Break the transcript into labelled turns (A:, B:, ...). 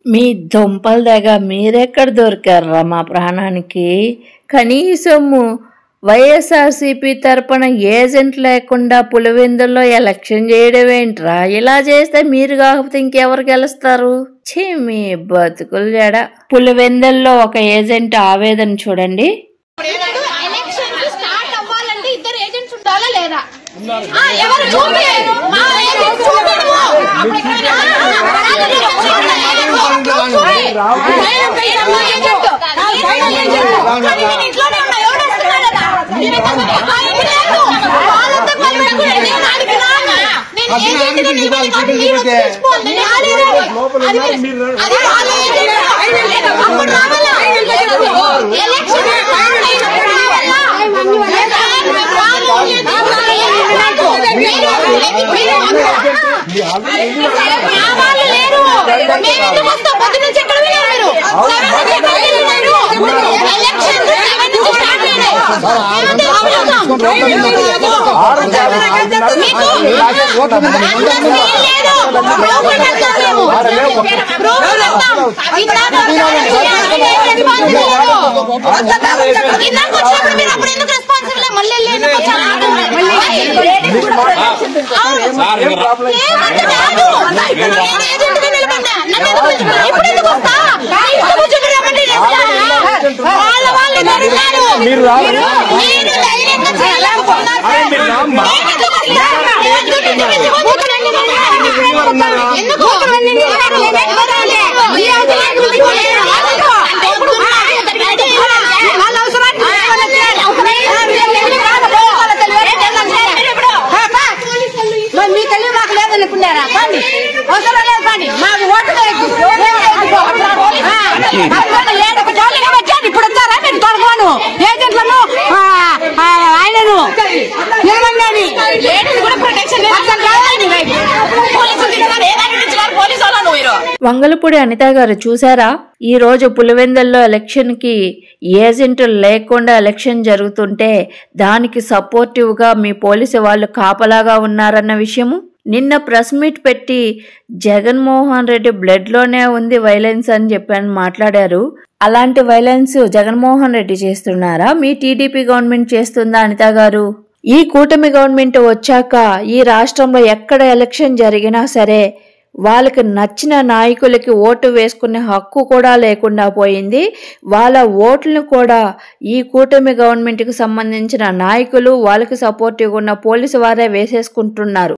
A: మీ దుంపల దగ్గర మీరెక్కడ దొరికారా మా ప్రాణానికి? కనీసము వైఎస్ఆర్సీపీ తరపున ఏజెంట్ లేకుండా పులివెందుల్లో ఎలక్షన్ చేయడం ఏంట్రా? ఇలా చేస్తే మీరు కాకపోతే ఇంకెవరు గెలుస్తారు? ఛీ, మీ బతుకులు జడ. పులివెందుల్లో ఒక ఏజెంట్ ఆవేదన చూడండి. వంగలపూడి అనిత గారు చూసారా, ఈ రోజు పులివెందుల్లో ఎలక్షన్ కి ఏజెంట్లు లేకుండా ఎలక్షన్ జరుగుతుంటే దానికి సపోర్టివ్ గా మీ పోలీసు వాళ్ళు కాపలాగా ఉన్నారన్న విషయము. నిన్న ప్రెస్ మీట్ పెట్టి జగన్మోహన్ రెడ్డి బ్లడ్ లోనే ఉంది వైలెన్స్ అని చెప్పని మాట్లాడారు. అలాంటి వైలెన్స్ జగన్మోహన్ రెడ్డి చేస్తున్నారా? మీ టీడీపీ గవర్నమెంట్ చేస్తుందా అనిత గారు? ఈ కూటమి గవర్నమెంట్ వచ్చాక ఈ రాష్ట్రంలో ఎక్కడ ఎలక్షన్ జరిగినా సరే వాళ్ళకి నచ్చిన నాయకులకి ఓటు వేసుకునే హక్కు కూడా లేకుండా పోయింది. వాళ్ళ ఓట్లను కూడా ఈ కూటమి గవర్నమెంట్కి సంబంధించిన నాయకులు, వాళ్ళకి సపోర్టివ్గా ఉన్న పోలీసు వారే వేసేసుకుంటున్నారు.